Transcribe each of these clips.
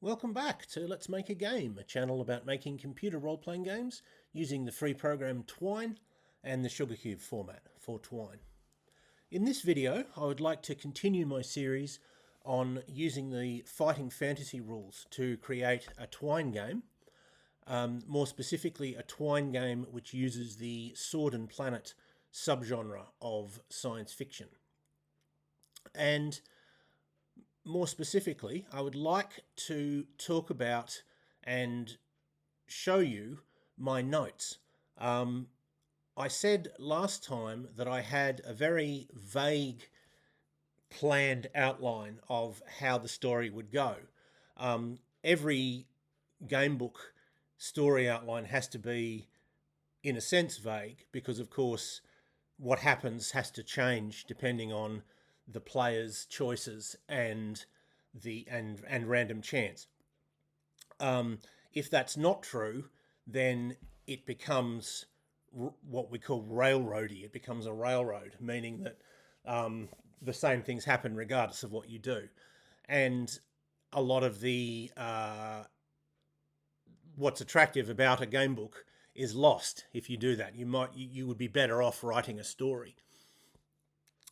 Welcome back to Let's Make a Game, a channel about making computer role-playing games using the free program Twine and the Sugarcube format for Twine. In this video, I would like to continue my series on using the fighting fantasy rules to create a Twine game, more specifically a Twine game which uses the Sword and Planet subgenre of science fiction. And more specifically, I would like to talk about and show you my notes. I said last time that I had a very vague planned outline of how the story would go. Every gamebook story outline has to be, in a sense, vague because, of course, what happens has to change depending on the player's choices and random chance. If that's not true, then it becomes what we call railroady. It becomes a railroad, meaning that the same things happen regardless of what you do. And a lot of the what's attractive about a game book is lost if you do that. You would be better off writing a story.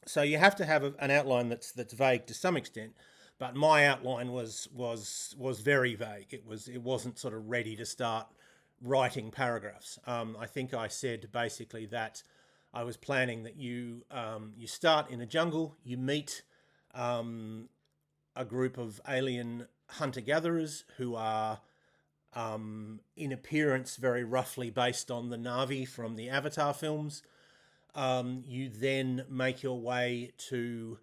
So you have to have an outline that's vague to some extent, but my outline was very vague. It wasn't sort of ready to start writing paragraphs. I think I said basically that I was planning that you start in a jungle, you meet a group of alien hunter-gatherers who are in appearance very roughly based on the Na'vi from the Avatar films. You then make your way to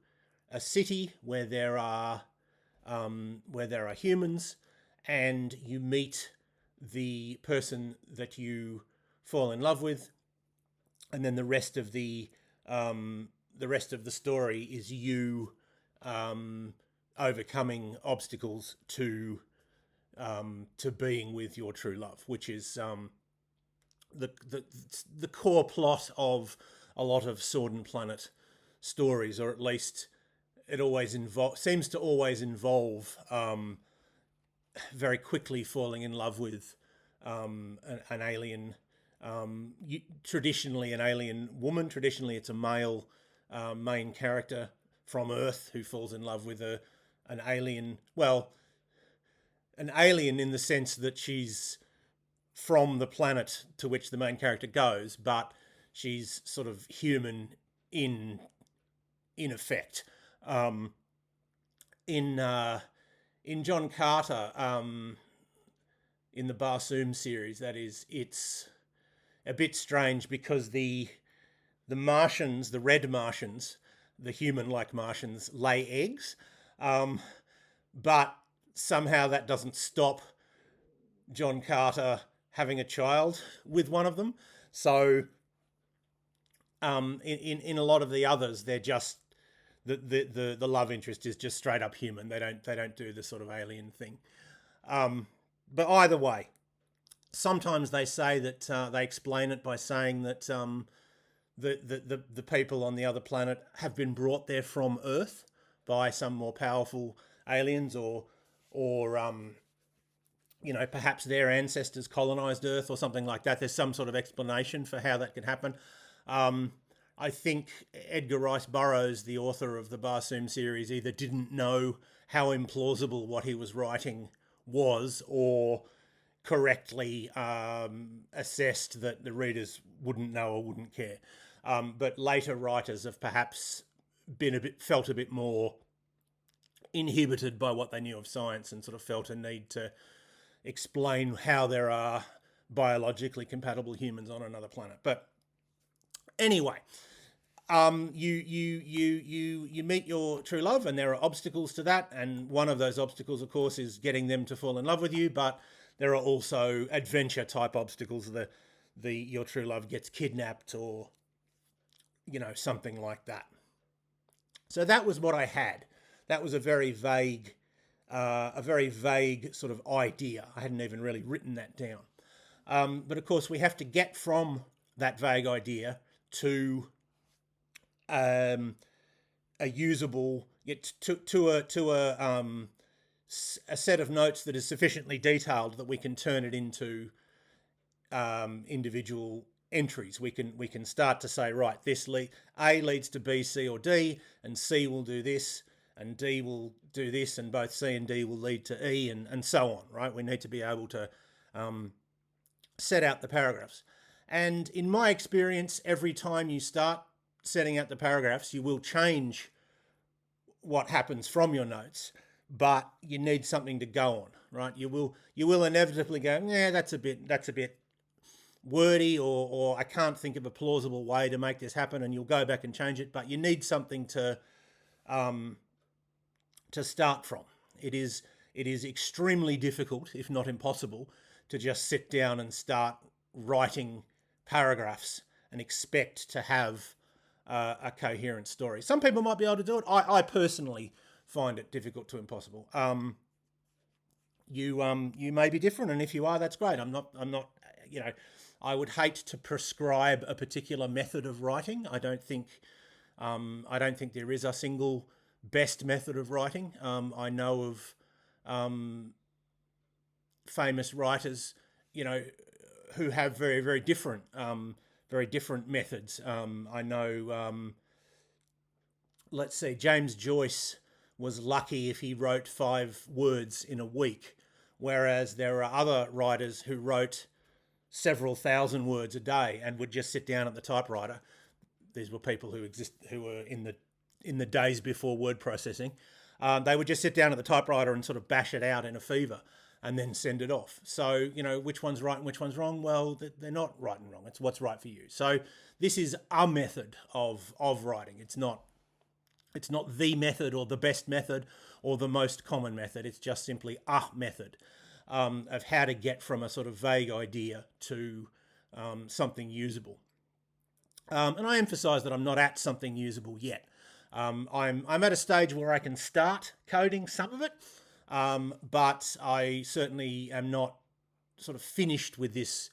a city where there are humans, and you meet the person that you fall in love with, and then the rest of the story is you overcoming obstacles to being with your true love, which is the core plot of a lot of Sword and Planet stories, or at least it always seems to always involve very quickly falling in love with an alien, traditionally an alien woman. Traditionally, it's a male main character from Earth who falls in love with an alien. Well, an alien in the sense that she's from the planet to which the main character goes, but she's sort of human in effect. In John Carter, in the Barsoom series, that is, it's a bit strange because the Martians, the red Martians, the human-like Martians, lay eggs, but somehow that doesn't stop John Carter having a child with one of them. So in a lot of the others, they're just the love interest is just straight up human. They don't do the sort of alien thing. But either way, sometimes they say that they explain it by saying that the people on the other planet have been brought there from Earth by some more powerful aliens, or perhaps their ancestors colonized Earth or something like that. There's some sort of explanation for how that could happen. I think Edgar Rice Burroughs, the author of the Barsoom series, either didn't know how implausible what he was writing was, or correctly assessed that the readers wouldn't know or wouldn't care. But later writers have perhaps felt a bit more inhibited by what they knew of science and sort of felt a need to explain how there are biologically compatible humans on another planet. But anyway, you meet your true love, and there are obstacles to that, and one of those obstacles, of course, is getting them to fall in love with you. But there are also adventure type obstacles. Your true love gets kidnapped, or something like that. So that was what I had. That was a very vague sort of idea. I hadn't even really written that down. But of course, we have to get from that vague idea to a usable, to a a set of notes that is sufficiently detailed that we can turn it into individual entries. We can start to say, right, A leads to B, C, or D, and C will do this, and D will do this, and both C and D will lead to E, and so on, right? We need to be able to set out the paragraphs. And in my experience, every time you start setting out the paragraphs, you will change what happens from your notes, but you need something to go on, right? You will inevitably go, yeah, that's a bit wordy, or I can't think of a plausible way to make this happen, and you'll go back and change it, but you need something to start from. It is extremely difficult, if not impossible, to just sit down and start writing paragraphs and expect to have a coherent story. Some people might be able to do it. I personally find it difficult to impossible. You may be different, and if you are, that's great. I'm not. I would hate to prescribe a particular method of writing. I don't think there is a single best method of writing. I know of famous writers, who have very, very different methods. I know, let's see, James Joyce was lucky if he wrote 5 words in a week, whereas there are other writers who wrote several thousand words a day and would just sit down at the typewriter. These were people who were in the days before word processing. They would just sit down at the typewriter and sort of bash it out in a fever and then send it off. So, which one's right and which one's wrong? Well, they're not right and wrong. It's what's right for you. So this is a method of writing. It's not the method or the best method or the most common method. It's just simply a method of how to get from a sort of vague idea to something usable. And I emphasize that I'm not at something usable yet. I'm at a stage where I can start coding some of it, but I certainly am not sort of finished with this,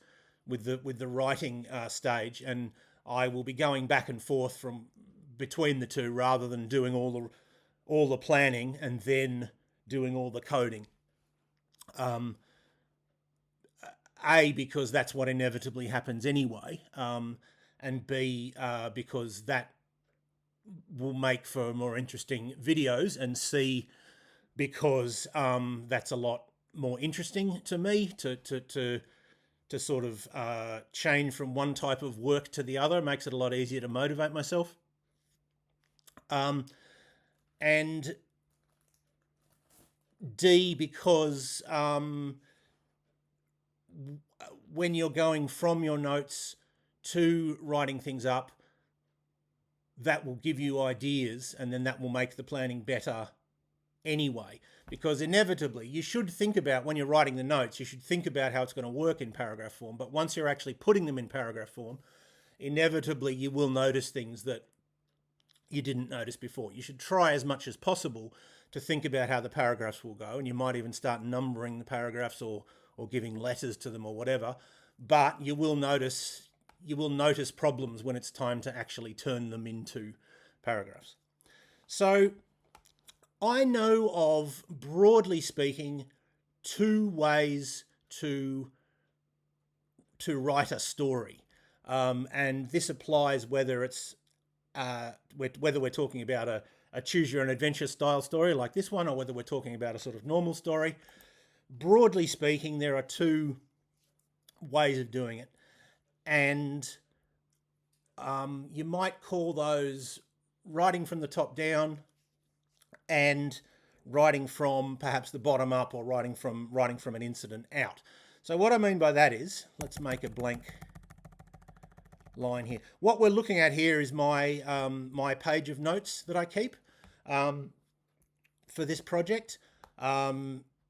with the writing stage, and I will be going back and forth from between the two rather than doing all the planning and then doing all the coding. A, because that's what inevitably happens anyway, and B, because that will make for more interesting videos, and C, because that's a lot more interesting to me to sort of change from one type of work to the other. It makes it a lot easier to motivate myself. And D, because when you're going from your notes to writing things up, that will give you ideas, and then that will make the planning better anyway. Because inevitably, you should think about, when you're writing the notes, you should think about how it's going to work in paragraph form. But once you're actually putting them in paragraph form, inevitably you will notice things that you didn't notice before. You should try as much as possible to think about how the paragraphs will go, and you might even start numbering the paragraphs or giving letters to them or whatever. But you will notice problems when it's time to actually turn them into paragraphs. So I know of, broadly speaking, 2 ways to write a story, and this applies whether it's whether we're talking about a choose your own adventure style story like this one, or whether we're talking about a sort of normal story. Broadly speaking, there are 2 ways of doing it, and you might call those writing from the top down and writing from perhaps the bottom up, or writing from an incident out. So what I mean by that is, let's make a blank line here. What we're looking at here is my my page of notes that I keep for this project.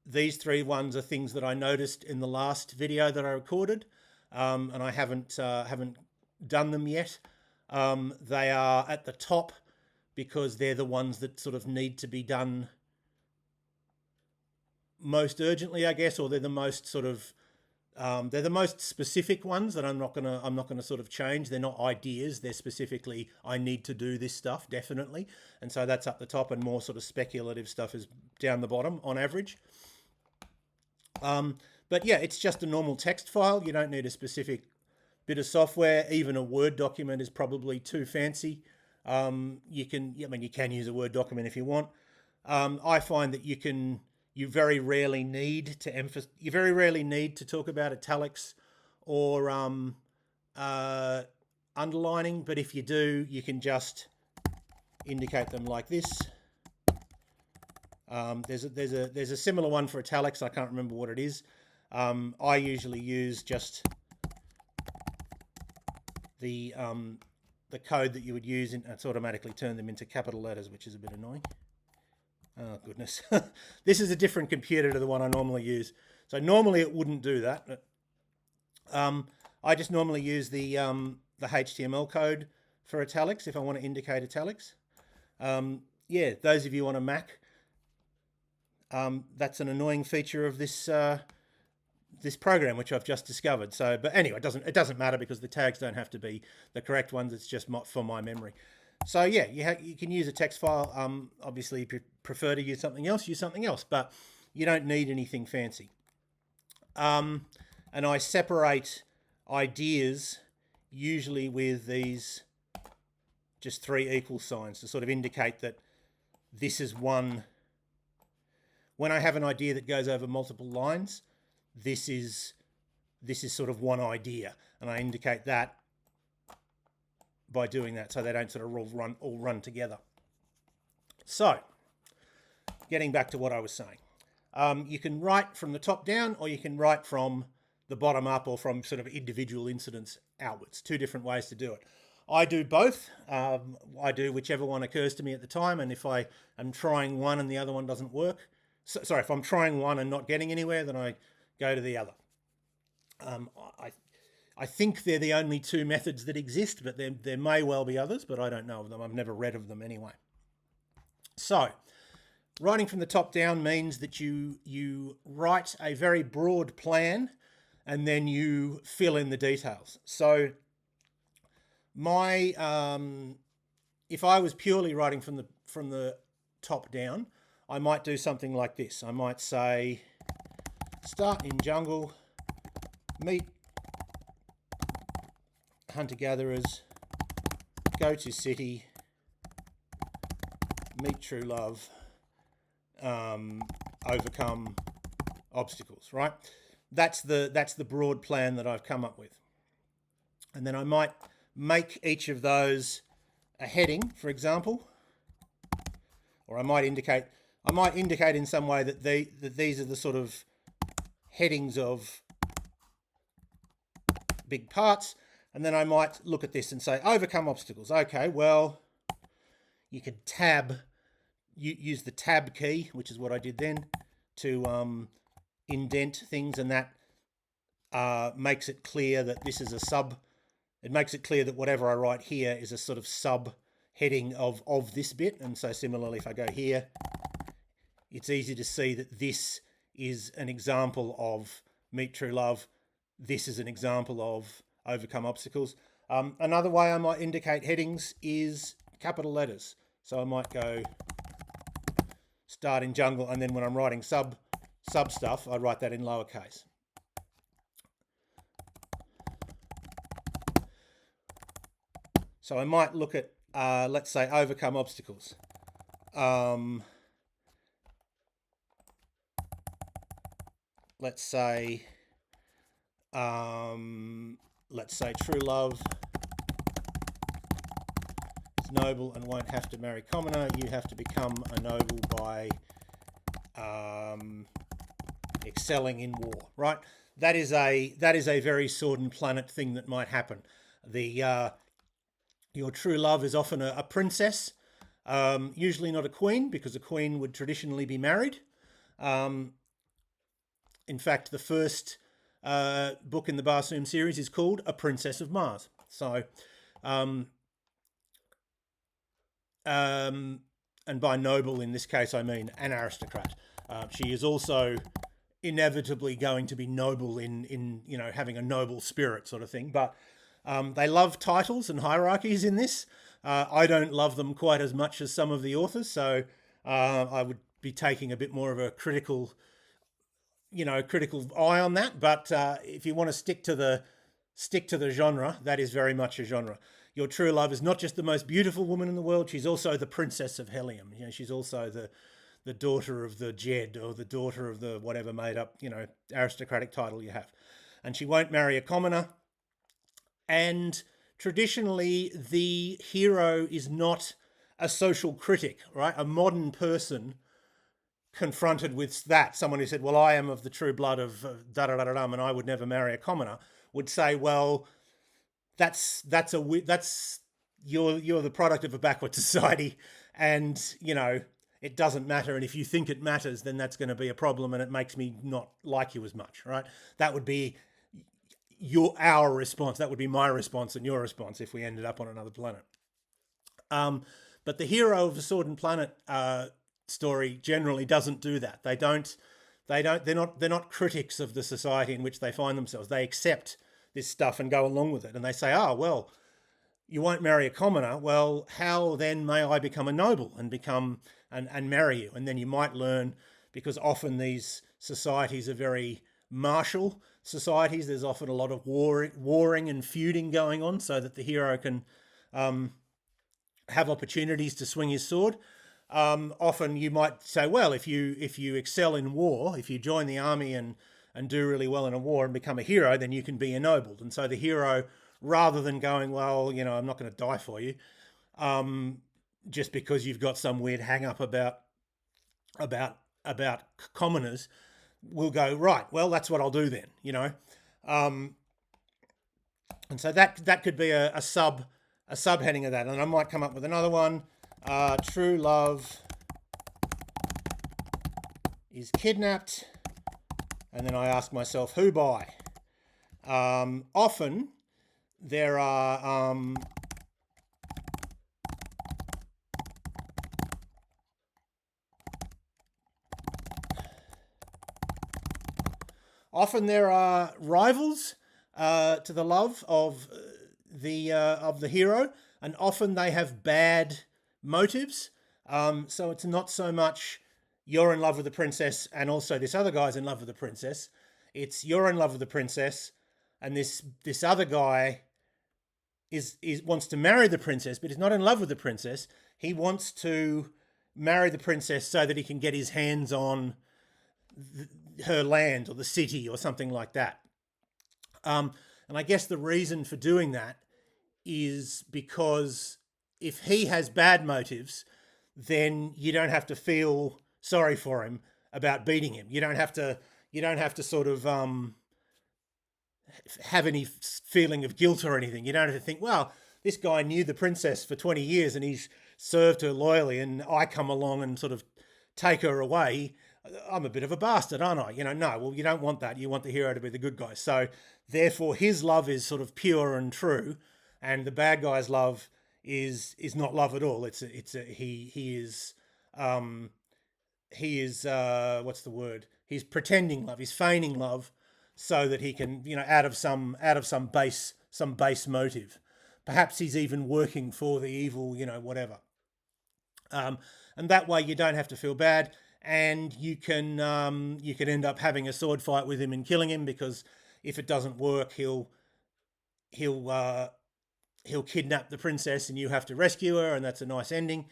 These 3 ones are things that I noticed in the last video that I recorded, and I haven't done them yet. They are at the top because they're the ones that sort of need to be done most urgently, I guess, or they're the most sort of They're the most specific ones that I'm not gonna sort of change. They're not ideas. They're specifically, I need to do this stuff, definitely. And so that's up the top, and more sort of speculative stuff is down the bottom on average. But yeah, it's just a normal text file. You don't need a specific bit of software. Even a Word document is probably too fancy. You can use a Word document if you want. I find that you very rarely need to talk about italics or underlining, but if you do, you can just indicate them like this. There's a similar one for italics. I can't remember what it is. I usually use just the code that you would use, and it's automatically turned them into capital letters, which is a bit annoying. Oh, goodness. This is a different computer to the one I normally use. So normally it wouldn't do that. I just normally use the HTML code for italics if I want to indicate italics. Yeah, those of you on a Mac, that's an annoying feature of this this program, which I've just discovered. So, but anyway, it doesn't matter because the tags don't have to be the correct ones. It's just for my memory. So yeah, you can use a text file. Obviously, if you prefer to use something else, but you don't need anything fancy. And I separate ideas usually with these just 3 equal signs to sort of indicate that this is one. When I have an idea that goes over multiple lines, this is sort of one idea, and I indicate that by doing that, so they don't sort of all run together. So, getting back to what I was saying, you can write from the top down, or you can write from the bottom up, or from sort of individual incidents outwards. 2 different ways to do it. I do both. I do whichever one occurs to me at the time, and if I am trying one and the other one doesn't work, sorry, if I'm trying one and not getting anywhere, then I go to the other. I think they're the only 2 methods that exist, but there may well be others, but I don't know of them. I've never read of them anyway. So, writing from the top down means that you write a very broad plan and then you fill in the details. So, if I was purely writing from the top down, I might do something like this. I might say, start in jungle, meet hunter-gatherers, go to city, meet true love, overcome obstacles, right? That's the broad plan that I've come up with. And then I might make each of those a heading, for example, or I might indicate in some way that these are the sort of headings of big parts. And then I might look at this and say, overcome obstacles. Okay, well, you can use the tab key, which is what I did then, to indent things, and that makes it clear that this is it makes it clear that whatever I write here is a sort of sub-heading of this bit. And so similarly, if I go here, it's easy to see that this is an example of meet true love. This is an example of overcome obstacles. Another way I might indicate headings is capital letters. So I might go start in jungle, and then when I'm writing sub stuff, I write that in lowercase. So I might look at, let's say, overcome obstacles. Let's say true love is noble and won't have to marry commoner. You have to become a noble by excelling in war, right? That is a very Sword and Planet thing that might happen. Your true love is often a princess, usually not a queen, because a queen would traditionally be married. In fact, the first book in the Barsoom series is called A Princess of Mars. So, and by noble in this case, I mean an aristocrat. She is also inevitably going to be noble in having a noble spirit sort of thing. But they love titles and hierarchies in this. I don't love them quite as much as some of the authors, so I would be taking a bit more of a critical eye on that. But if you want to stick to the genre, that is very much a genre. Your true love is not just the most beautiful woman in the world; she's also the princess of Helium. She's also the daughter of the Jed, or the daughter of the whatever made up aristocratic title you have, and she won't marry a commoner. And traditionally, the hero is not a social critic, right? A modern person confronted with that, someone who said, well, I am of the true blood of da-da-da-da-da, and I would never marry a commoner, would say, well, that's you're the product of a backward society, and it doesn't matter, and if you think it matters, then that's going to be a problem, and it makes me not like you as much, right? That would be our response. That would be my response and your response if we ended up on another planet. But the hero of a Sword and Planet story generally doesn't do that. They're not critics of the society in which they find themselves. They accept this stuff and go along with it. And they say, oh, well, you won't marry a commoner. Well, how then may I become a noble and marry you? And then you might learn, because often these societies are very martial societies. There's often a lot of warring and feuding going on, so that the hero can have opportunities to swing his sword. Often you might say, well, if you excel in war, if you join the army and do really well in a war and become a hero, then you can be ennobled. And so the hero, rather than going, well, I'm not going to die for you, just because you've got some weird hang up about commoners, will go, right, well, that's what I'll do then, and so that could be a subheading of that. And I might come up with another one. True love is kidnapped, and then I ask myself, who by? Often there are rivals to the love of the hero, and often they have bad motives. So it's not so much you're in love with the princess and also this other guy's in love with the princess. It's you're in love with the princess, and this other guy is wants to marry the princess, but he's not in love with the princess. He wants to marry the princess so that he can get his hands on her land or the city or something like that. And I guess the reason for doing that is because if he has bad motives, then you don't have to feel sorry for him about beating him. You don't have to sort of have any feeling of guilt or anything. You don't have to think, well, this guy knew the princess for 20 years and he's served her loyally, and I come along and sort of take her away. I'm a bit of a bastard, aren't I? No, well, you don't want that. You want the hero to be the good guy. So therefore his love is sort of pure and true, and the bad guy's love is not love at all. He is what's the word? He's pretending love. He's feigning love so that he can, out of some base motive. Perhaps he's even working for the evil, whatever. And that way you don't have to feel bad, and you can end up having a sword fight with him and killing him, because if it doesn't work, he'll kidnap the princess and you have to rescue her, and that's a nice ending.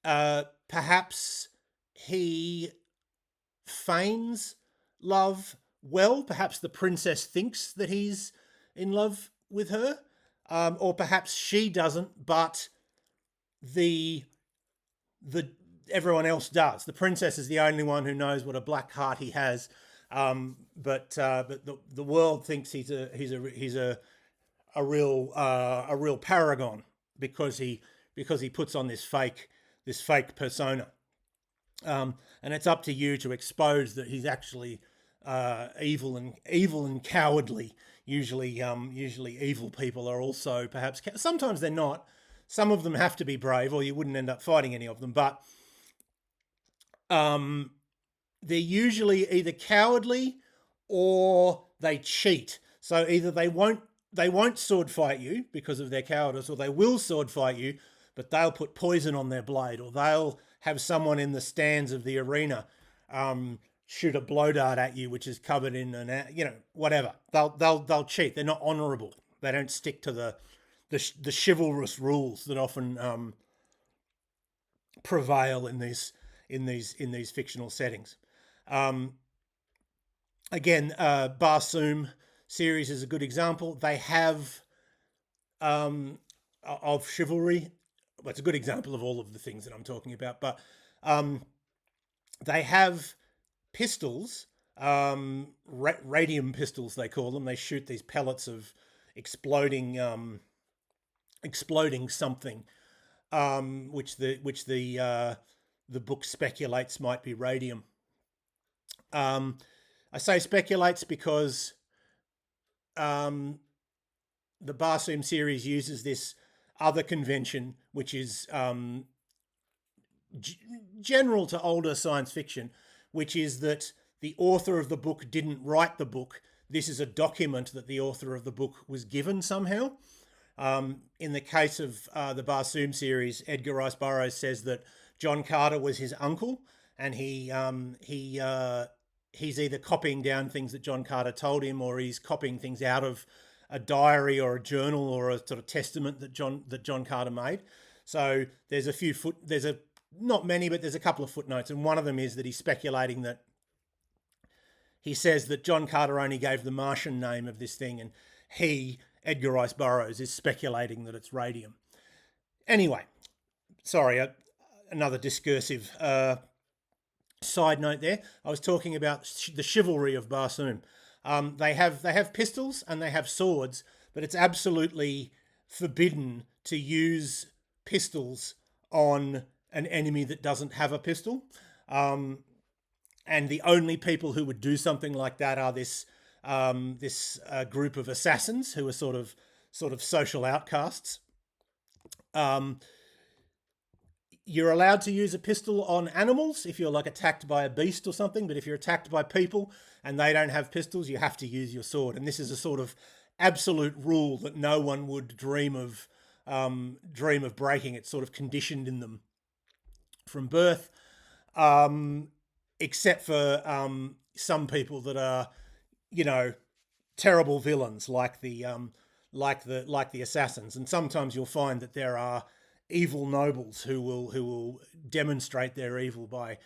Perhaps he feigns love well. Perhaps the princess thinks that he's in love with her, or perhaps she doesn't, but the everyone else does. The princess is the only one who knows what a black heart he has, but the world thinks he's a real paragon because he puts on this fake persona, and it's up to you to expose that he's actually evil and cowardly. Usually evil people are also perhaps sometimes they're not. Some of them have to be brave, or you wouldn't end up fighting any of them. But they're usually either cowardly or they cheat. So either they won't sword fight you because of their cowardice, or they will sword fight you, but they'll put poison on their blade, or they'll have someone in the stands of the arena shoot a blow dart at you, which is covered in whatever. They'll cheat. They're not honourable. They don't stick to the chivalrous rules that often prevail in these fictional settings. Again, Barsoom series is a good example. They have of chivalry. Well, it's a good example of all of the things that I'm talking about, but they have pistols, radium pistols they call them. They shoot these pellets of exploding something, which the book speculates might be radium. I say speculates because the Barsoom series uses this other convention, which is general to older science fiction, which is that the author of the book didn't write the book. This is a document that the author of the book was given somehow. In the case of the Barsoom series, Edgar Rice Burroughs says that John Carter was his uncle, and he's either copying down things that John Carter told him, or he's copying things out of a diary or a journal or a sort of testament that John Carter made. So there's not many, but there's a couple of footnotes, and one of them is that he's speculating that he says that John Carter only gave the Martian name of this thing, and Edgar Rice Burroughs, is speculating that it's radium. Anyway, sorry, another discursive side note there. I was talking about the chivalry of Barsoom. They have pistols and they have swords, but it's absolutely forbidden to use pistols on an enemy that doesn't have a pistol. And the only people who would do something like that are this group of assassins who are sort of social outcasts. You're allowed to use a pistol on animals if you're like attacked by a beast or something, but if you're attacked by people and they don't have pistols, you have to use your sword. And this is a sort of absolute rule that no one would dream of breaking. It's sort of conditioned in them from birth, except for some people that are, terrible villains like the assassins. And sometimes you'll find that there are evil nobles who will demonstrate their evil by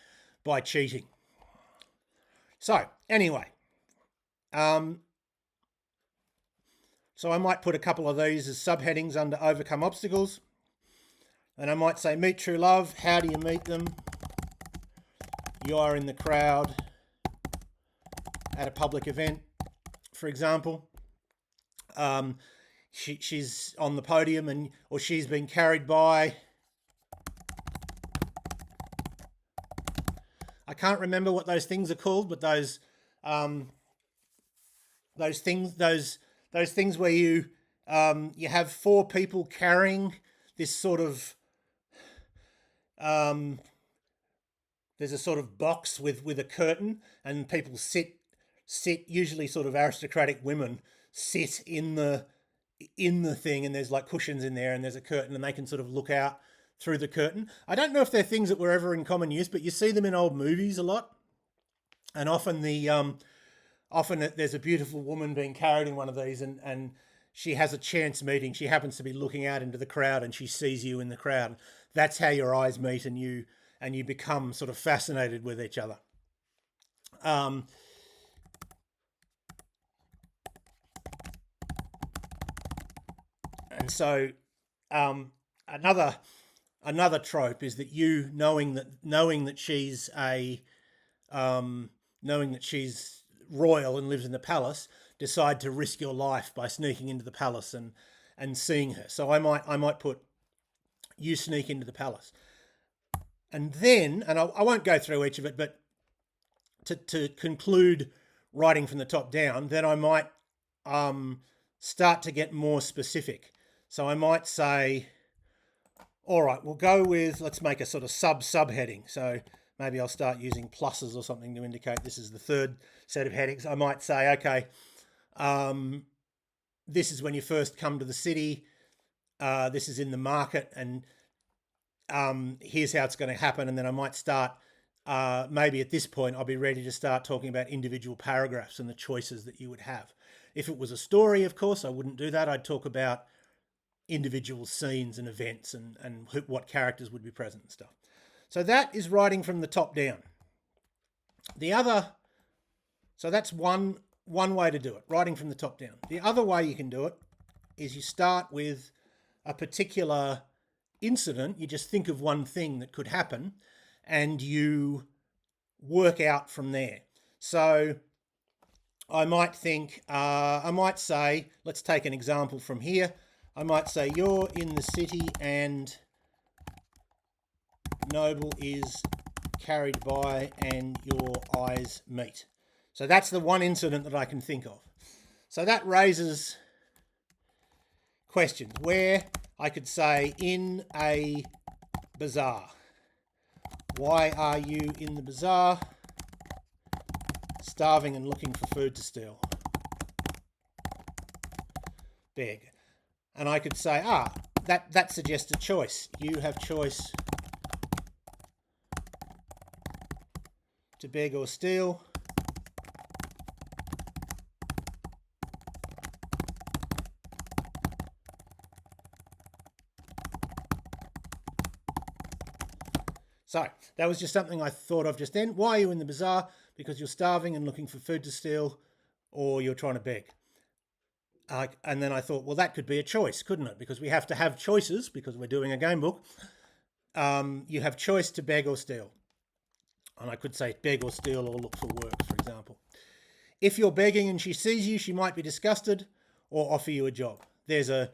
cheating. So anyway, so I might put a couple of these as subheadings under overcome obstacles, and I might say meet true love. How do you meet them? You are in the crowd at a public event, for example. She's on the podium or she's been carried by. I can't remember what those things are called, but those things where you have four people carrying this sort of there's a sort of box with a curtain, and people sit, usually sort of aristocratic women sit in the thing, and there's like cushions in there and there's a curtain and they can sort of look out through the curtain. I don't know if they're things that were ever in common use, but you see them in old movies a lot. And often there's a beautiful woman being carried in one of these, and she has a chance meeting. She happens to be looking out into the crowd and she sees you in the crowd. That's how your eyes meet, and you become sort of fascinated with each other. And so another trope is that you knowing that she's royal and lives in the palace, decide to risk your life by sneaking into the palace and seeing her. So I might put you sneak into the palace, and then I won't go through each of it, but to conclude writing from the top down, then I might start to get more specific. So I might say, all right, we'll go with, let's make a sort of subheading. So maybe I'll start using pluses or something to indicate this is the third set of headings. I might say, okay, this is when you first come to the city. This is in the market, and here's how it's going to happen. And then I might start, maybe at this point, I'll be ready to start talking about individual paragraphs and the choices that you would have. If it was a story, of course, I wouldn't do that. I'd talk about individual scenes and events and what characters would be present and stuff. So that is writing from the top down. So that's one way to do it, writing from the top down. The other way you can do it is you start with a particular incident. You just think of one thing that could happen and you work out from there. So I might think, I might say, let's take an example from here. I might say you're in the city and Noble is carried by and your eyes meet. So that's the one incident that I can think of. So that raises questions where I could say in a bazaar. Why are you in the bazaar? Starving and looking for food to steal. Beg. And I could say, that suggests a choice. You have choice to beg or steal. So that was just something I thought of just then. Why are you in the bazaar? Because you're starving and looking for food to steal, or you're trying to beg. And then I thought, well, that could be a choice, couldn't it? Because we have to have choices because we're doing a game book. You have choice to beg or steal. And I could say beg or steal or look for work, for example. If you're begging and she sees you, she might be disgusted or offer you a job. There's a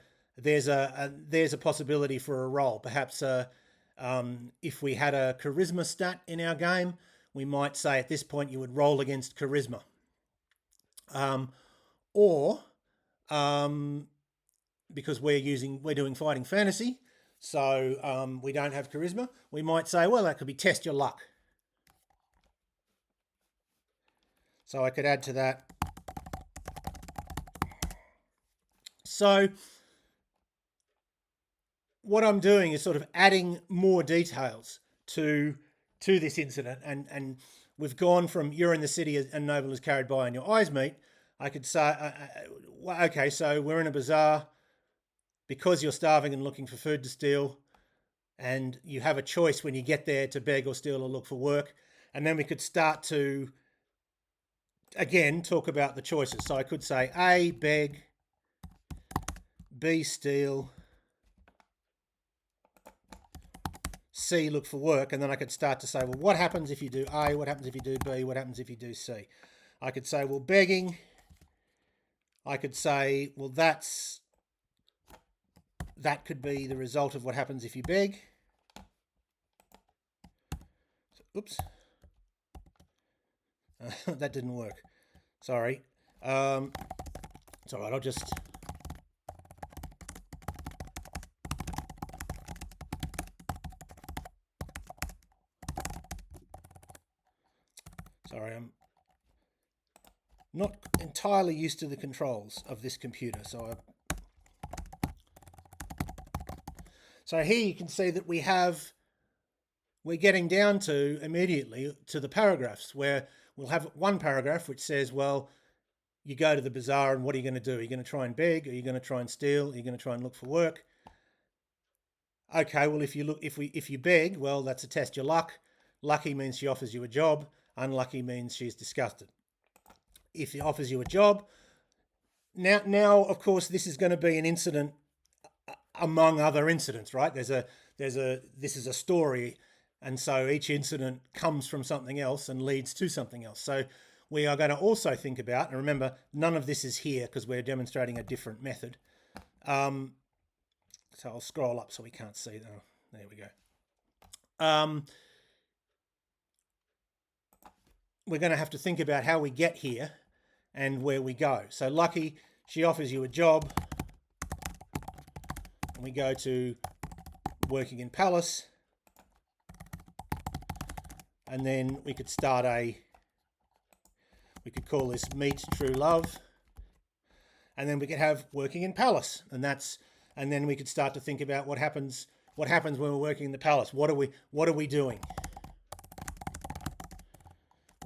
possibility for a role. Perhaps if we had a charisma stat in our game, we might say at this point you would roll against charisma. Because we're doing fighting fantasy, so we don't have charisma, we might say, well, that could be test your luck. So I could add to that. So what I'm doing is sort of adding more details to this incident, and we've gone from you're in the city and Noble is carried by and your eyes meet. I could say, okay, so we're in a bazaar because you're starving and looking for food to steal, and you have a choice when you get there to beg or steal or look for work. And then we could start to, again, talk about the choices. So I could say A, beg, B, steal, C, look for work. And then I could start to say, well, what happens if you do A? What happens if you do B? What happens if you do C? I could say, well, begging. I could say, well, that could be the result of what happens if you beg. So, oops. That didn't work. Sorry. It's all right. I'll just... Sorry, I'm not entirely used to the controls of this computer, so here you can see that we're getting down to immediately to the paragraphs where we'll have one paragraph which says, well, you go to the bazaar and what are you going to do? Are you going to try and beg? Are you going to try and steal? Are you going to try and look for work? Okay, well, if you beg, well, that's a test your luck. Lucky means she offers you a job. Unlucky means she's disgusted. If she offers you a job, now of course this is going to be an incident among other incidents, right? This is a story, and so each incident comes from something else and leads to something else. So we are going to also think about, and remember, none of this is here because we're demonstrating a different method. So I'll scroll up so we can't see that. There we go. We're going to have to think about how we get here and where we go. So lucky, she offers you a job. And we go to working in Palace. and then we could start we could call this Meet True Love, and then we could have Working in Palace, and then we could start to think about what happens when we're working in the palace. What are we doing?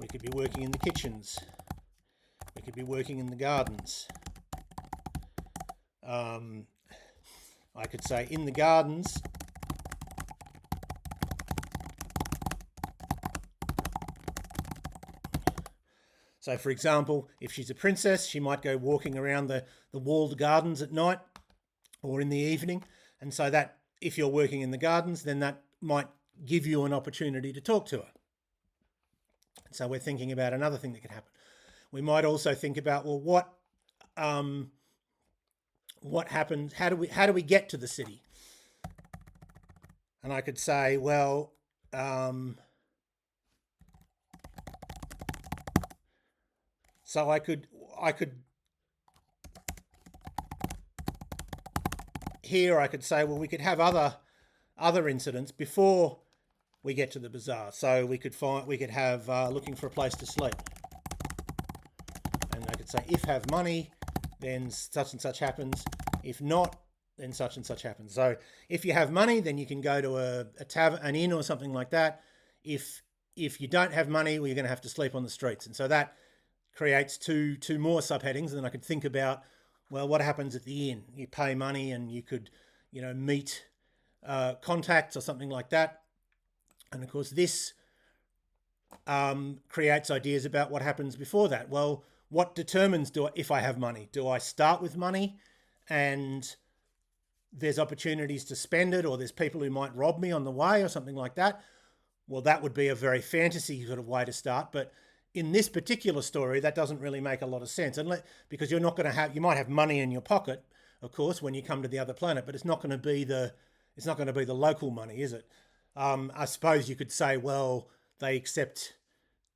We could be working in the kitchens. We could be working in the gardens. I could say in the gardens, so for example, if she's a princess, she might go walking around the walled gardens at night or in the evening. And so that if you're working in the gardens, then that might give you an opportunity to talk to her. So we're thinking about another thing that could happen. We might also think about, well, what happens? How do we get to the city? And I could say, well, so I could here I could say, well, we could have other incidents before we get to the bazaar. So we could have looking for a place to sleep, and I could say, if have money, then such and such happens. If not, then such and such happens. So if you have money, then you can go to a tavern, an inn or something like that. If you don't have money, well, you're going to have to sleep on the streets. And so that creates two more subheadings. And then I could think about, well, what happens at the inn? You pay money and you could, meet contacts or something like that. And of course, this creates ideas about what happens before that. Well, what determines if I have money? Do I start with money and there's opportunities to spend it, or there's people who might rob me on the way or something like that? Well, that would be a very fantasy sort of way to start. But in this particular story, that doesn't really make a lot of sense, because you might have money in your pocket, of course, when you come to the other planet, but it's not going to be the local money, is it? I suppose you could say, well, they accept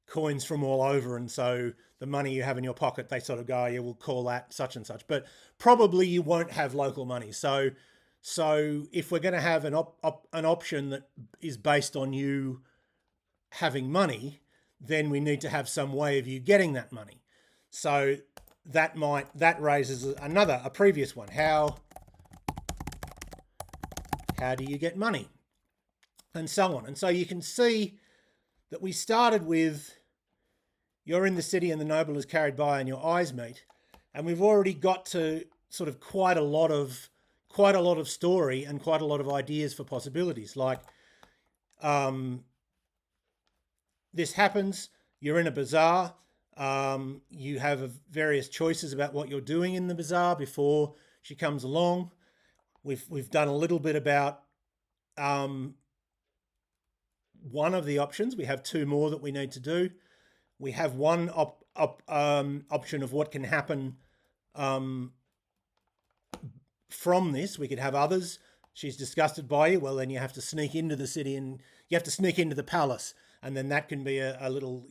coins from all over, and so the money you have in your pocket, they sort of go, yeah, we'll call that such and such. But probably you won't have local money. So if we're going to have an option that is based on you having money, then we need to have some way of you getting that money. So that raises a previous one. How do you get money? And so on. And so you can see that we started with, you're in the city and the noble is carried by and your eyes meet. And we've already got to sort of quite a lot of story and quite a lot of ideas for possibilities. Like, this happens, you're in a bazaar, you have various choices about what you're doing in the bazaar before she comes along. We've done a little bit about one of the options. We have two more that we need to do. We have one option of what can happen from this. We could have others. She's disgusted by you. Well, then you have to sneak into the city and you have to sneak into the palace. And then that can be a little,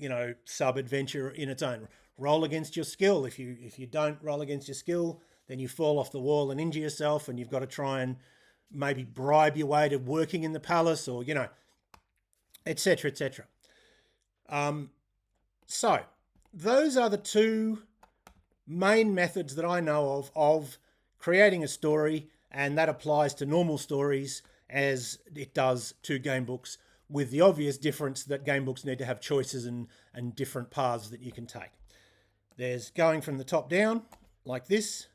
sub-adventure in its own. Roll against your skill. If you don't roll against your skill, then you fall off the wall and injure yourself, and you've got to try and maybe bribe your way to working in the palace, or, etc., etc. So those are the two main methods that I know of creating a story, and that applies to normal stories as it does to game books, with the obvious difference that game books need to have choices and different paths that you can take. There's going from the top down, like this,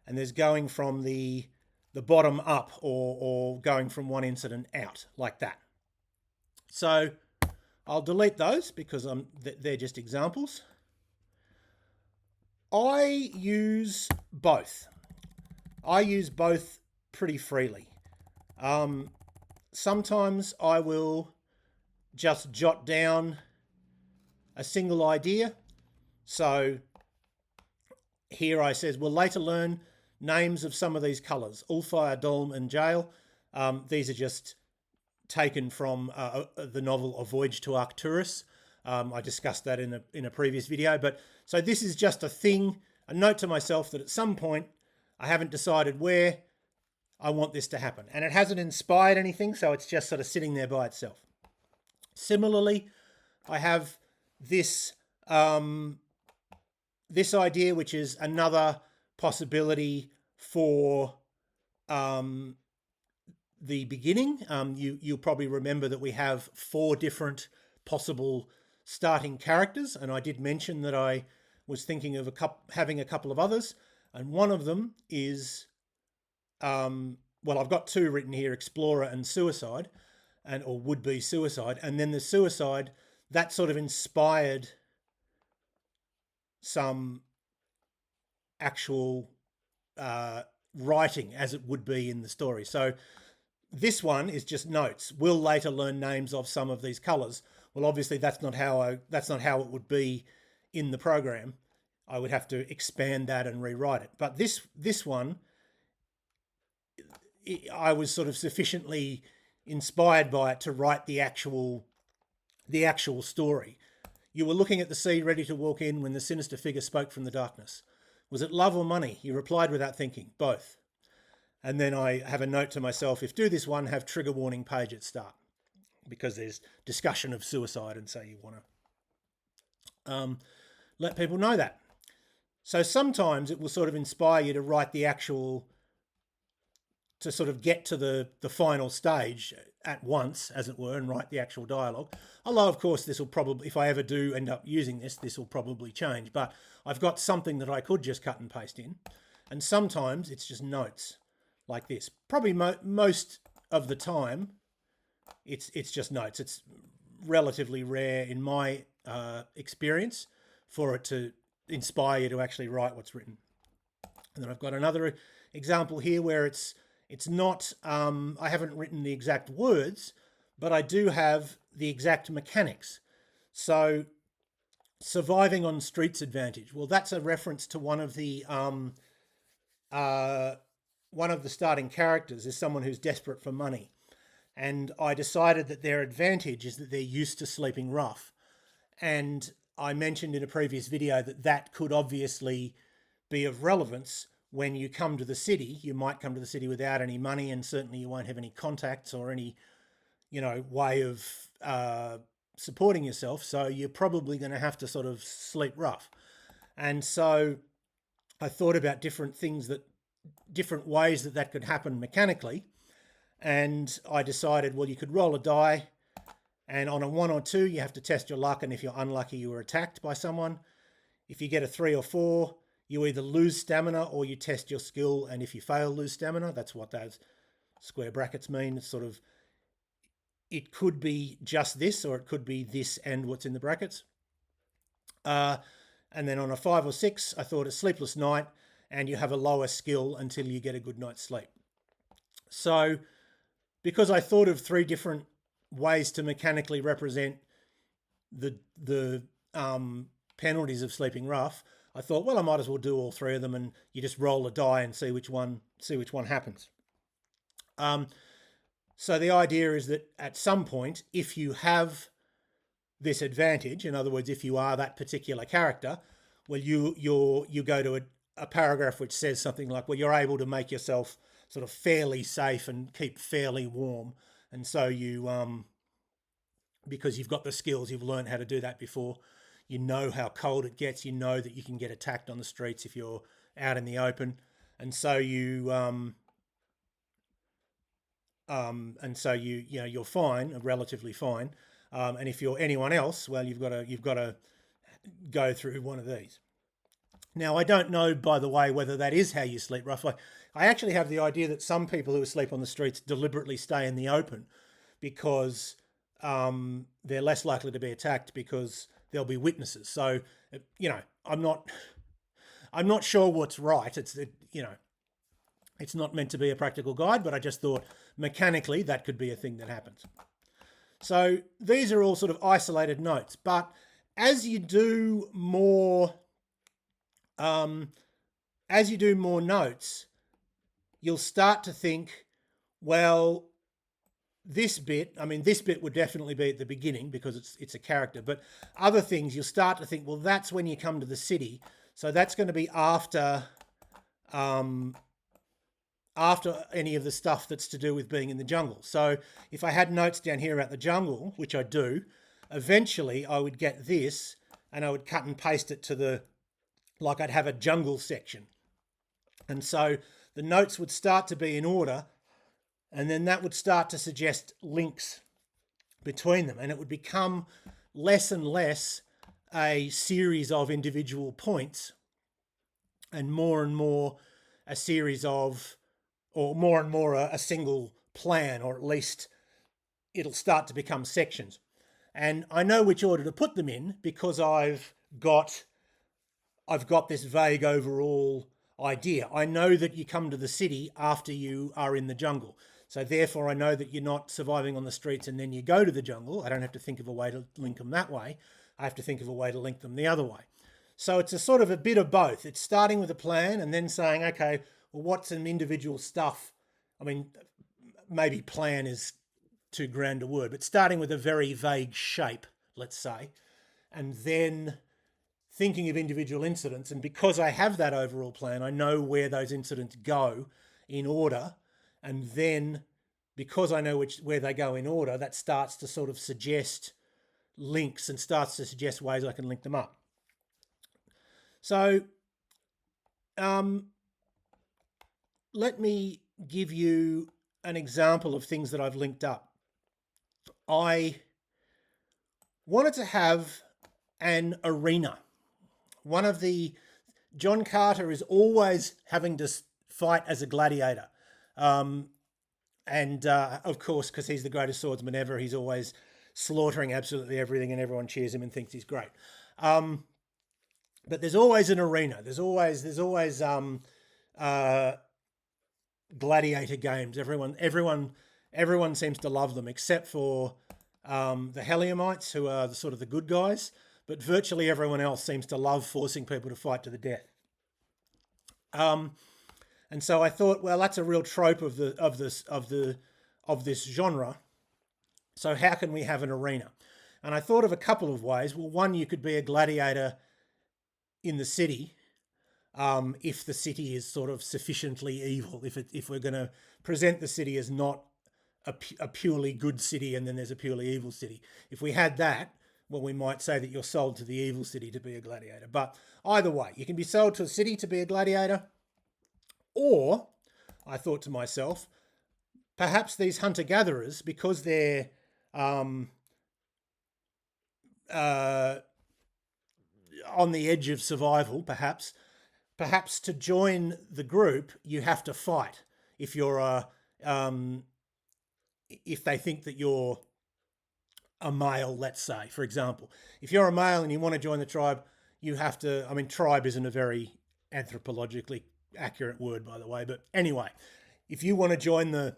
and there's going from the bottom up, or going from one incident out, like that. So I'll delete those because they're just examples. I use both. I use both pretty freely. Sometimes I will just jot down a single idea. So here I says, we'll later learn names of some of these colours: Ulfire, Dolm and Jail. These are just taken from the novel A Voyage to Arcturus. I discussed that in a previous video. But so this is just a note to myself that at some point I haven't decided where I want this to happen. And it hasn't inspired anything, so it's just sort of sitting there by itself. Similarly, I have this this idea, which is another possibility for the beginning. You'll probably remember that we have 4 different possible starting characters, and I did mention that I was thinking of having a couple of others, and one of them is, well, I've got 2 written here: Explorer and Suicide, or would-be Suicide. And then the Suicide, that sort of inspired some actual writing, as it would be in the story. So this one is just notes. Will later learn names of some of these colors. Well, obviously that's not how it would be in the program. I would have to expand that and rewrite it. But this one, I was sort of sufficiently inspired by it to write the actual story. You were looking at the sea, ready to walk in, when the sinister figure spoke from the darkness. Was it love or money? You replied without thinking. Both. And then I have a note to myself: if do this one, have trigger warning page at start, because there's discussion of suicide, and so you want to let people know that. So sometimes it will sort of inspire you to write the actual, to sort of get to the final stage at once, as it were, and write the actual dialogue. Although, of course, this will probably, if I ever do end up using this will probably change. But I've got something that I could just cut and paste in. And sometimes it's just notes like this. Probably most of the time, it's just notes. It's relatively rare in my experience for it to inspire you to actually write what's written. And then I've got another example here where it's not, I haven't written the exact words, but I do have the exact mechanics. So surviving on streets advantage. Well, that's a reference to one of the starting characters is someone who's desperate for money. And I decided that their advantage is that they're used to sleeping rough. And I mentioned in a previous video that could obviously be of relevance when you come to the city. You might come to the city without any money, and certainly you won't have any contacts or any, way of supporting yourself. So you're probably going to have to sort of sleep rough. And so I thought about different ways that could happen mechanically. And I decided, well, you could roll a die, and on a 1 or 2, you have to test your luck. And if you're unlucky, you were attacked by someone. If you get a 3 or 4, you either lose stamina or you test your skill. And if you fail, lose stamina. That's what those square brackets mean. It's sort of, it could be just this, or it could be this and what's in the brackets. And then on a 5 or 6, I thought a sleepless night, and you have a lower skill until you get a good night's sleep. So because I thought of 3 different ways to mechanically represent the penalties of sleeping rough, I thought, well, I might as well do all 3 of them, and you just roll a die and see which one happens. So the idea is that at some point, if you have this advantage, in other words, if you are that particular character, well, you go to a paragraph which says something like, well, you're able to make yourself sort of fairly safe and keep fairly warm. And so you, because you've got the skills, you've learned how to do that before, you know how cold it gets, you know that you can get attacked on the streets if you're out in the open. And so you're fine, relatively fine. And if you're anyone else, well, you've got to go through one of these. Now, I don't know, by the way, whether that is how you sleep rough. I actually have the idea that some people who sleep on the streets deliberately stay in the open because they're less likely to be attacked because there'll be witnesses. So, I'm not sure what's right. It's not meant to be a practical guide, but I just thought mechanically that could be a thing that happens. So these are all sort of isolated notes, but as you do more notes, you'll start to think, well, this bit would definitely be at the beginning because it's a character, but other things you'll start to think, well, that's when you come to the city. So that's going to be after any of the stuff that's to do with being in the jungle. So if I had notes down here about the jungle, which I do, eventually I would get this and I would cut and paste it to like I'd have a jungle section. And so the notes would start to be in order, and then that would start to suggest links between them, and it would become less and less a series of individual points and more a series of, or more and more a single plan, or at least it'll start to become sections. And I know which order to put them in because I've got this vague overall idea. I know that you come to the city after you are in the jungle. So therefore I know that you're not surviving on the streets and then you go to the jungle. I don't have to think of a way to link them that way. I have to think of a way to link them the other way. So it's a sort of a bit of both. It's starting with a plan and then saying, okay, well, what's some individual stuff? I mean, maybe plan is too grand a word, but starting with a very vague shape, let's say, and then thinking of individual incidents. And because I have that overall plan, I know where those incidents go in order. And then because I know where they go in order, that starts to sort of suggest links and starts to suggest ways I can link them up. So let me give you an example of things that I've linked up. I wanted to have an arena. John Carter is always having to fight as a gladiator. Of course, because he's the greatest swordsman ever, he's always slaughtering absolutely everything and everyone cheers him and thinks he's great. But there's always an arena. There's always gladiator games. Everyone seems to love them, except for the Heliumites, who are sort of the good guys. But virtually everyone else seems to love forcing people to fight to the death. And so I thought, well, that's a real trope of this genre. So how can we have an arena? And I thought of a couple of ways. Well, one, you could be a gladiator in the city, if the city is sort of sufficiently evil. If we're going to present the city as not a purely good city and then there's a purely evil city. If we had that, well, we might say that you're sold to the evil city to be a gladiator. But either way, you can be sold to a city to be a gladiator. Or, I thought to myself, perhaps these hunter-gatherers, because they're on the edge of survival, perhaps to join the group, you have to fight. If you're if they think that you're a male, let's say, for example. If you're a male and you want to join the tribe, you have to, I mean, tribe isn't a very anthropologically accurate word, by the way, but anyway, if you want to join the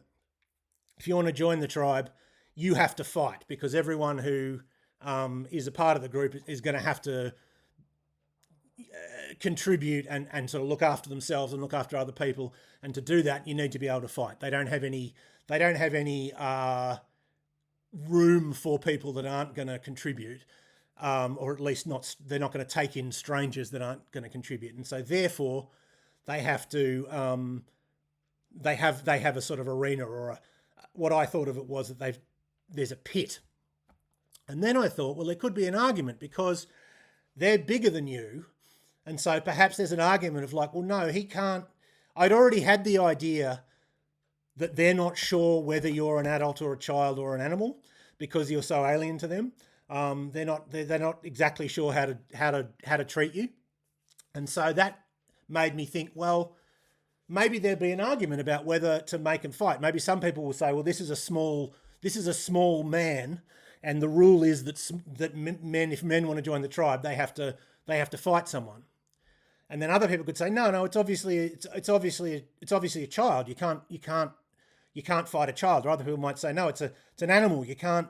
tribe, you have to fight, because everyone who is a part of the group is going to have to contribute and sort of look after themselves and look after other people. And to do that, you need to be able to fight. They don't have any room for people that aren't going to contribute, or at least they're not going to take in strangers that aren't going to contribute. And so therefore they have to, they have a sort of arena, or what I thought of it was that there's a pit. And then I thought, well, there could be an argument because they're bigger than you. And so perhaps there's an argument of like, well, no, he can't. I'd already had the idea that they're not sure whether you're an adult or a child or an animal because you're so alien to them. They're not exactly sure how to treat you. And so that made me think, well, maybe there'd be an argument about whether to make them fight. Maybe some people will say, well, this is a small man, and the rule is that men, if men want to join the tribe, they have to fight someone. And then other people could say, no, it's obviously a child. You can't fight a child. Or other people might say, no, it's an animal. You can't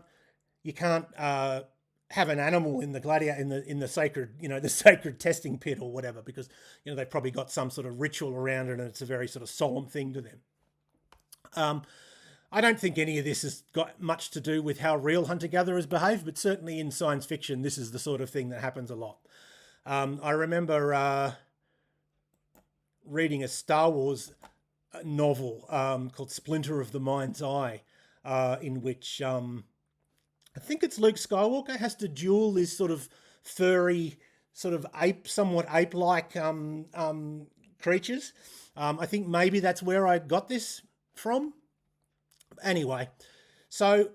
have an animal in the in the sacred, the sacred testing pit or whatever, because they've probably got some sort of ritual around it and it's a very sort of solemn thing to them. I don't think any of this has got much to do with how real hunter-gatherers behave, but certainly in science fiction, this is the sort of thing that happens a lot. I remember reading a Star Wars novel called Splinter of the Mind's Eye, in which I think it's Luke Skywalker has to duel this sort of furry, sort of somewhat ape-like creatures. I think maybe that's where I got this from. Anyway, so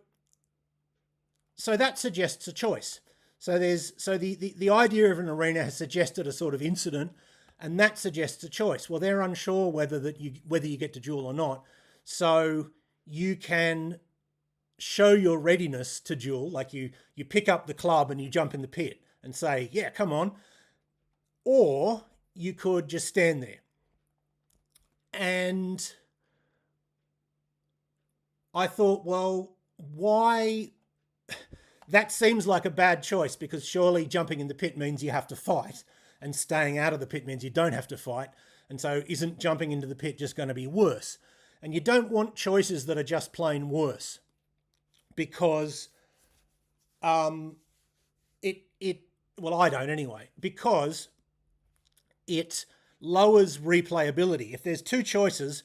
that suggests a choice. So the idea of an arena has suggested a sort of incident, and that suggests a choice. Well, they're unsure whether you get to duel or not. So you can show your readiness to duel, like you pick up the club and you jump in the pit and say, yeah, come on. Or you could just stand there. And I thought, well, why? That seems like a bad choice, because surely jumping in the pit means you have to fight, and staying out of the pit means you don't have to fight. And so isn't jumping into the pit just going to be worse? And you don't want choices that are just plain worse, because well, I don't anyway, because it lowers replayability. If there's two choices,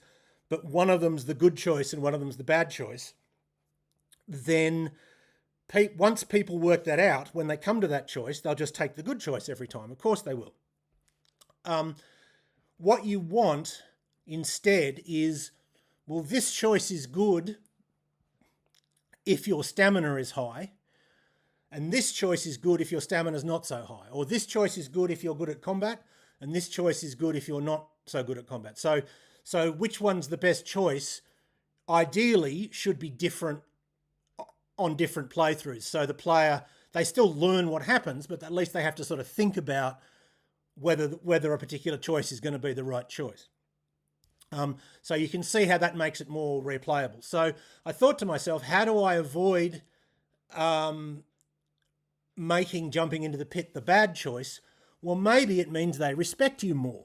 but one of them's the good choice and one of them's the bad choice, then once people work that out, when they come to that choice, they'll just take the good choice every time. Of course they will. What you want instead is, well, this choice is good if your stamina is high, and this choice is good if your stamina is not so high, or this choice is good if you're good at combat, and this choice is good if you're not so good at combat. So which one's the best choice ideally should be different on different playthroughs. So the player, they still learn what happens, but at least they have to sort of think about whether a particular choice is going to be the right choice. So you can see how that makes it more replayable. So I thought to myself, how do I avoid making jumping into the pit the bad choice? Well, maybe it means they respect you more.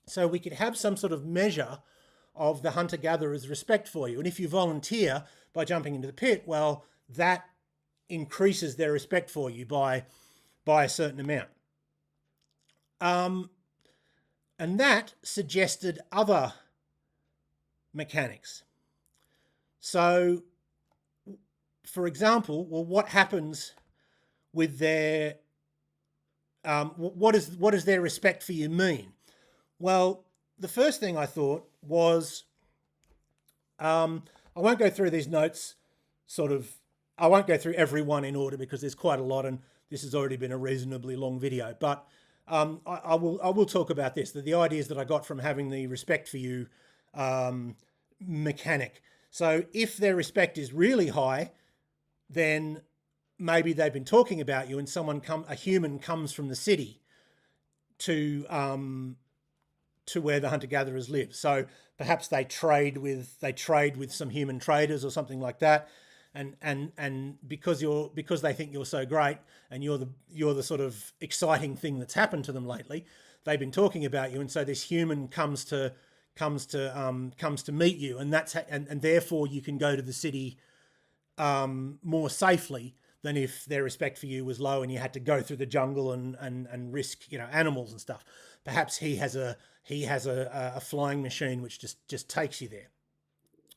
So we could have some sort of measure of the hunter-gatherer's respect for you. And if you volunteer by jumping into the pit, well, that increases their respect for you by a certain amount. And that suggested other mechanics. So, for example, well, what happens with their what does their respect for you mean? Well, the first thing I thought was, I won't go through these notes I won't go through every one in order because there's quite a lot, and this has already been a reasonably long video, but I will talk about this, the ideas that I got from having the respect for you mechanic. So if their respect is really high, then maybe they've been talking about you, and a human comes from the city to where the hunter-gatherers live. So perhaps they trade with some human traders or something like that, and because they think you're so great and you're the sort of exciting thing that's happened to them lately, they've been talking about you, and so this human comes to meet you, and and therefore you can go to the city more safely than if their respect for you was low and you had to go through the jungle and risk animals and stuff. Perhaps he has a flying machine which just takes you there,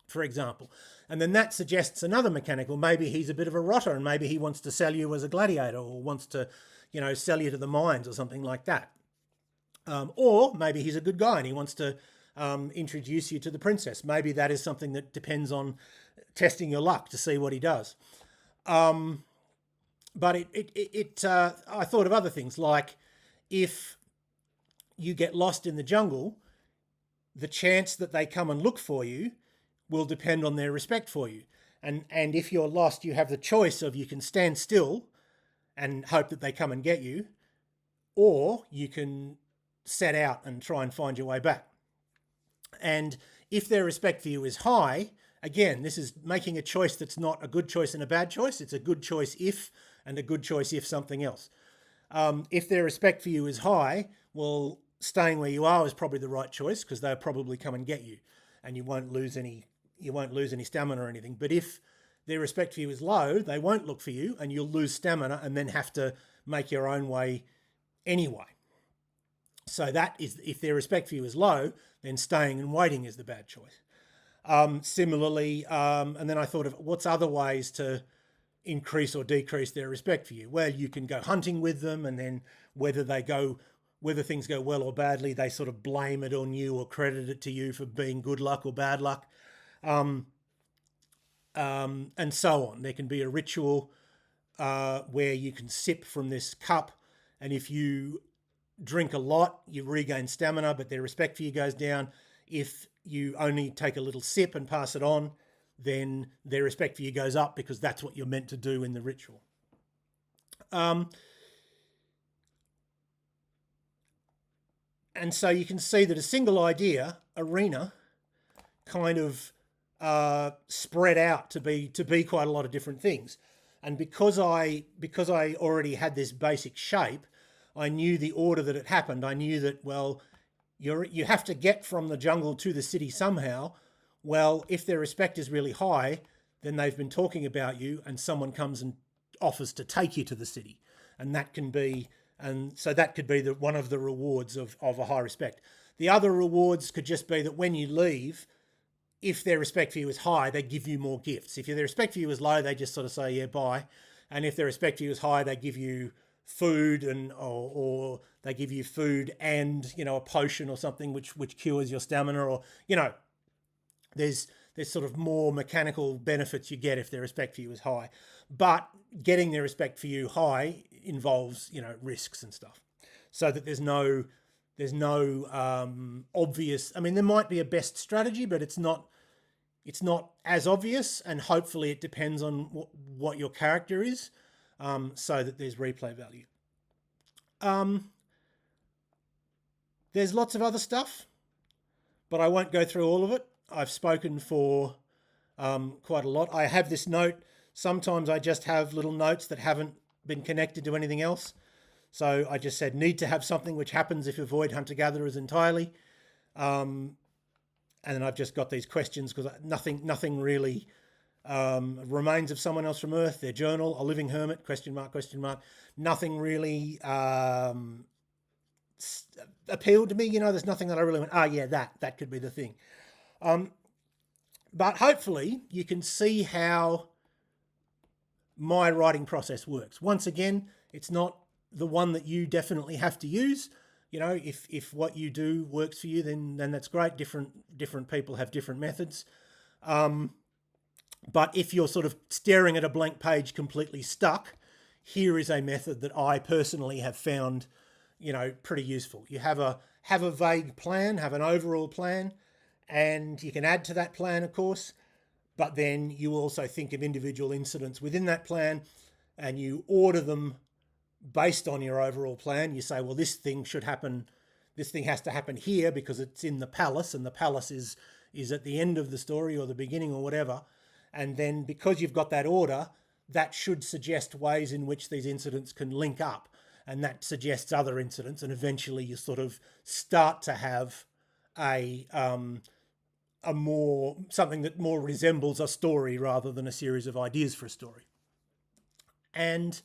for example. And then that suggests another mechanic. Well, maybe he's a bit of a rotter, and maybe he wants to sell you as a gladiator, or wants to sell you to the mines or something like that. Or maybe he's a good guy and he wants to introduce you to the princess. Maybe that is something that depends on testing your luck to see what he does. But I thought of other things, like if you get lost in the jungle, the chance that they come and look for you will depend on their respect for you. And if you're lost, you have the choice of, you can stand still and hope that they come and get you, or you can set out and try and find your way back. And if their respect for you is high, again, this is making a choice that's not a good choice and a bad choice. It's a good choice if, and a good choice if something else. If their respect for you is high, well, staying where you are is probably the right choice, because they'll probably come and get you, and you won't lose any stamina or anything. But if their respect for you is low, they won't look for you, and you'll lose stamina and then have to make your own way anyway. So that is, if their respect for you is low, then staying and waiting is the bad choice. Similarly, and then I thought of what's other ways to increase or decrease their respect for you. Well, you can go hunting with them, and then whether things go well or badly, they sort of blame it on you or credit it to you for being good luck or bad luck, and so on. There can be a ritual where you can sip from this cup, and if you drink a lot, you regain stamina, but their respect for you goes down. If you only take a little sip and pass it on, then their respect for you goes up, because that's what you're meant to do in the ritual. And so you can see that a single idea, arena, kind of spread out to be quite a lot of different things. And because I already had this basic shape, I knew the order that it happened. I knew that, well, you have to get from the jungle to the city somehow. Well, if their respect is really high, then they've been talking about you, and someone comes and offers to take you to the city, and so that could be one of the rewards of a high respect. The other rewards could just be that when you leave, if their respect for you is high, they give you more gifts. If their respect for you is low, they just sort of say, yeah, bye. And if their respect for you is high, they give you food or they give you food and, a potion or something which cures your stamina, or, there's sort of more mechanical benefits you get if their respect for you is high. But getting their respect for you high involves, risks and stuff. So that there's no obvious. I mean, there might be a best strategy, but it's not as obvious, and hopefully it depends on what your character is, so that there's replay value. There's lots of other stuff, but I won't go through all of it. I've spoken for quite a lot. I have this note. Sometimes I just have little notes that haven't been connected to anything else. So I just said, need to have something which happens if you avoid hunter-gatherers entirely. And then I've just got these questions, because nothing really remains of someone else from Earth, their journal, a living hermit, ? Nothing really appealed to me. There's nothing that I really went, yeah, that could be the thing. But hopefully you can see how my writing process works. Once again, it's not the one that you definitely have to use. If what you do works for you, then that's great. Different people have different methods. But if you're sort of staring at a blank page completely stuck, here is a method that I personally have found, pretty useful. You have a vague plan, have an overall plan, and you can add to that plan, of course, but then you also think of individual incidents within that plan, and you order them based on your overall plan. You say, well, this thing has to happen here because it's in the palace, and the palace is at the end of the story or the beginning or whatever. And then because you've got that order, that should suggest ways in which these incidents can link up, and that suggests other incidents, and eventually you sort of start to have something that more resembles a story rather than a series of ideas for a story. And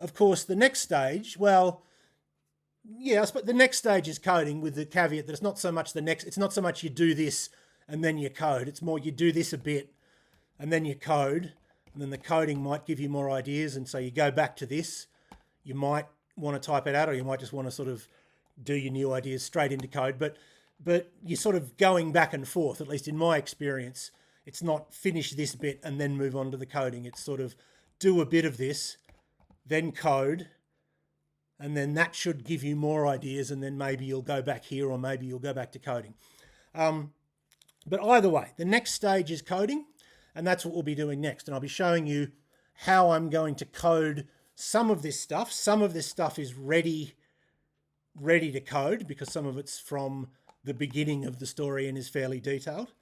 of course, the next stage, well, yes, but the next stage is coding, with the caveat that it's not so much you do this and then you code. It's more you do this a bit and then you code, and then the coding might give you more ideas. And so you go back to this. You might want to type it out, or you might just want to sort of do your new ideas straight into code. But you're sort of going back and forth, at least in my experience. It's not finish this bit and then move on to the coding. It's sort of do a bit of this, then code, and then that should give you more ideas, and then maybe you'll go back here, or maybe you'll go back to coding. But either way, the next stage is coding, and that's what we'll be doing next. And I'll be showing you how I'm going to code some of this stuff. Some of this stuff is ready to code, because some of it's from the beginning of the story and is fairly detailed.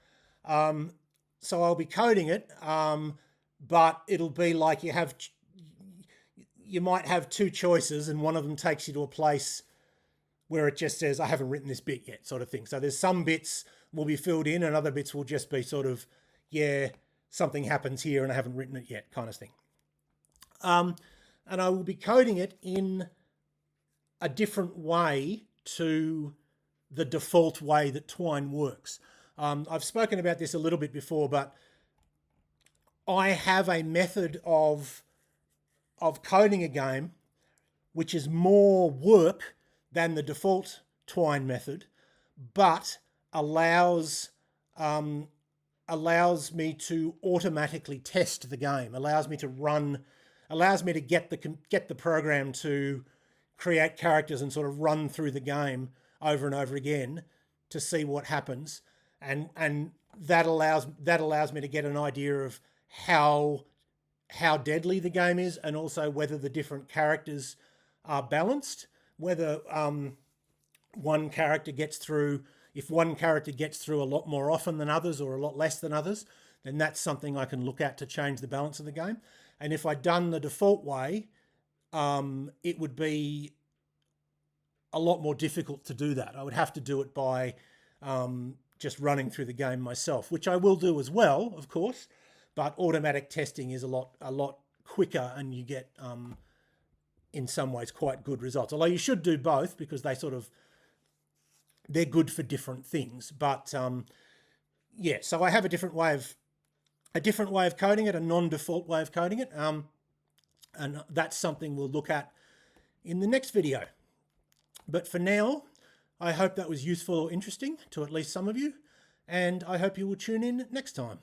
So I'll be coding it, but it'll be like you might have two choices, and one of them takes you to a place where it just says, I haven't written this bit yet, sort of thing. So there's some bits will be filled in, and other bits will just be sort of, yeah, something happens here and I haven't written it yet, kind of thing. And I will be coding it in a different way to the default way that Twine works. I've spoken about this a little bit before, but I have a method of coding a game which is more work than the default Twine method, but allows me to automatically test the game, allows me to get the program to create characters and sort of run through the game over and over again to see what happens, and that allows me to get an idea of how deadly the game is, and also whether the different characters are balanced, whether one character gets through, if one character gets through a lot more often than others or a lot less than others, then that's something I can look at to change the balance of the game. And if I'd done the default way, it would be a lot more difficult to do that. I would have to do it by just running through the game myself, which I will do as well, of course, but automatic testing is a lot quicker, and you get, in some ways, quite good results. Although you should do both, because they're good for different things. But yeah, so I have a different way of coding it, a non-default way of coding it, and that's something we'll look at in the next video. But for now, I hope that was useful or interesting to at least some of you, and I hope you will tune in next time.